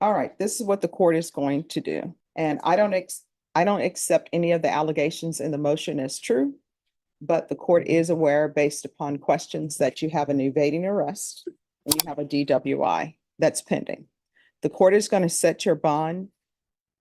All right, this is what the court is going to do. And I don't accept any of the allegations in the motion as true, but the court is aware based upon questions that you have an evading arrest and you have a DWI that's pending. The court is going to set your bond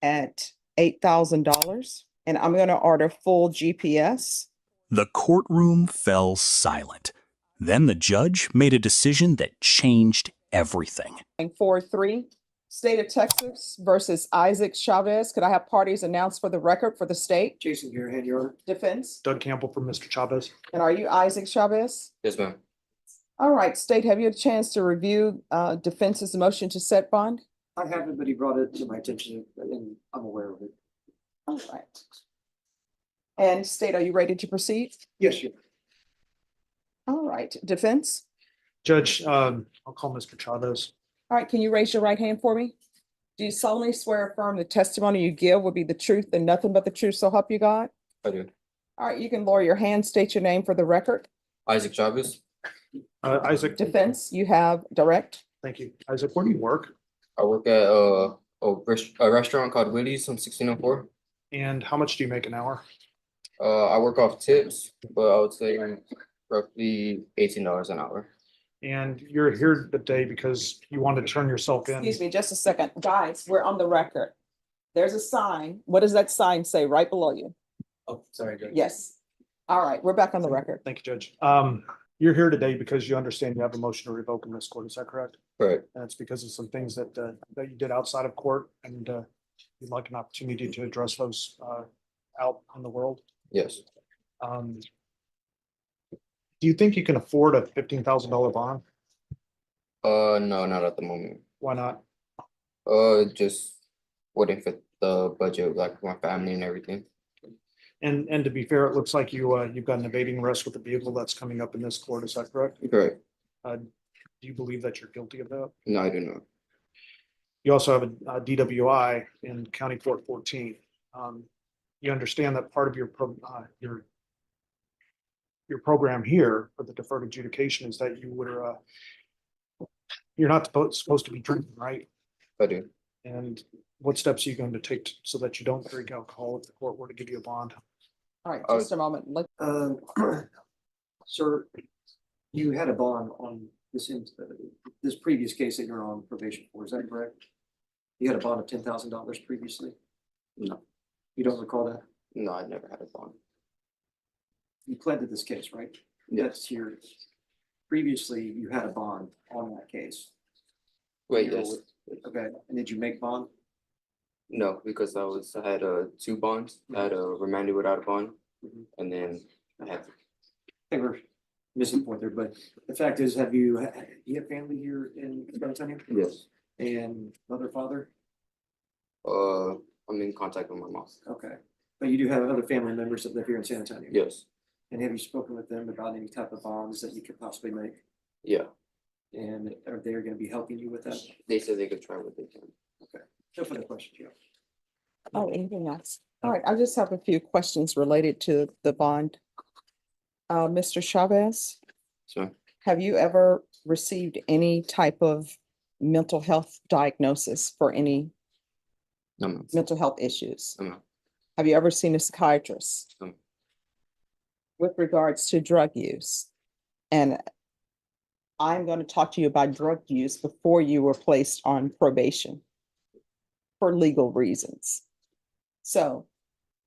at $8,000 and I'm going to order full GPS. The courtroom fell silent. Then the judge made a decision that changed everything. 4-3, State of Texas versus Isaac Chavez. Could I have parties announced for the record for the state? Jason here, hand your honor. Defense. Doug Campbell for Mr. Chavez. And are you Isaac Chavez? Yes, ma'am. All right, state, have you had a chance to review defense's motion to set bond? I haven't, but he brought it to my attention and I'm aware of it. All right. And state, are you ready to proceed? Yes, you. All right, defense. Judge, I'll call Mr. Chavez. All right, can you raise your right hand for me? Do you solemnly swear or affirm the testimony you give will be the truth and nothing but the truth, so help you God? I do. All right, you can lower your hand, state your name for the record. Isaac Chavez. Isaac. Defense, you have direct. Thank you. Isaac, where do you work? I work at a restaurant called Willie's on 1604. And how much do you make an hour? I work off tips, but I would say roughly $18 an hour. And you're here today because you want to turn yourself in. Excuse me, just a second. Guys, we're on the record. There's a sign. What does that sign say right below you? Oh, sorry, Judge. Yes. All right, we're back on the record. Thank you, Judge. You're here today because you understand you have a motion to revoke in this court. Is that correct? Correct. And it's because of some things that you did outside of court and you'd like an opportunity to address those out in the world. Yes. Do you think you can afford a $15,000 bond? No, not at the moment. Why not? Just wouldn't fit the budget, like my family and everything. And to be fair, it looks like you've got an evading arrest with a vehicle that's coming up in this court. Is that correct? Correct. Do you believe that you're guilty of that? No, I do not. You also have a DWI in County Court 14. You understand that part of your program here for the deferred adjudication is that you're not supposed to be drinking, right? I do. And what steps are you going to take so that you don't drink alcohol if the court were to give you a bond? All right, just a moment. Sir, you had a bond on this previous case that you're on probation for, is that correct? You had a bond of $10,000 previously? No. You don't recall that? No, I never had a bond. You pled to this case, right? Yes. That's here. Previously, you had a bond on that case. Wait, yes. Okay, and did you make bond? No, because I had two bonds. I had a remanded without a bond, Mhm. and then I had. I think we're missing a point there, but the fact is, you have family here in San Antonio? Yes. And mother, father? I'm in contact with my mom. Okay, but you do have other family members that live here in San Antonio? Yes. And have you spoken with them about any type of bonds that you could possibly make? Yeah. And are they going to be helping you with that? They said they could try what they can. No further questions, Joe. Oh, anything else? All right, I just have a few questions related to the bond. Mr. Chavez, So have you ever received any type of mental health diagnosis for any no. mental health issues? No. Have you ever seen a psychiatrist? No. With regards to drug use? And I'm going to talk to you about drug use before you were placed on probation for legal reasons. So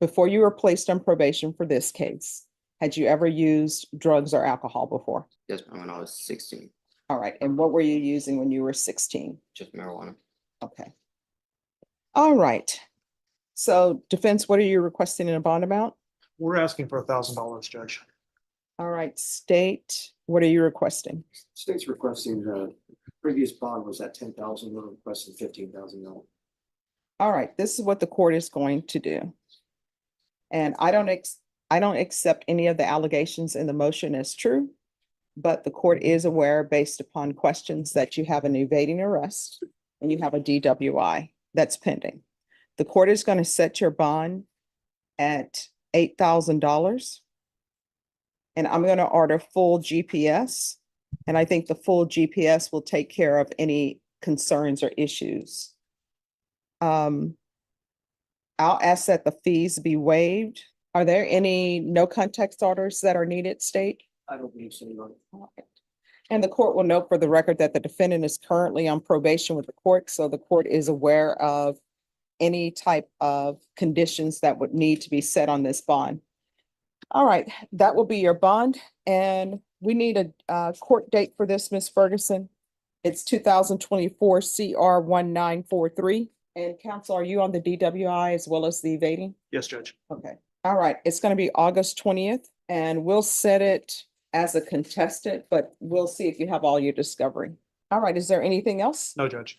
before you were placed on probation for this case, had you ever used drugs or alcohol before? Yes, when I was 16, All right. And what were you using when you were 16? just marijuana. Okay. All right. So defense, what are you requesting in a bond amount? We're asking for $1,000, Judge. All right. State, what are you requesting? State's requesting the previous bond was at 10,000, we're requesting 15,000 now. All right. This is what the court is going to do. And I don't accept any of the allegations in the motion as true, but the court is aware based upon questions that you have an evading arrest and you have a DWI that's pending. The court is going to set your bond at $8,000. And I'm going to order full GPS. And I think the full GPS will take care of any concerns or issues I'll ask that the fees be waived. Are there any no context orders that are needed, state? I don't believe so, Your Honor. And the court will note for the record that the defendant is currently on probation with the court, so the court is aware of any type of conditions that would need to be set on this bond. All right, that will be your bond, and we need a court date for this, Ms. Ferguson. It's 2024 CR 1943. And counsel, are you on the DWI as well as the evading? Yes, Judge. Okay, all right, it's gonna be August 20th, and we'll set it as a contestant, but we'll see if you have all your discovery. All right, is there anything else? No, Judge.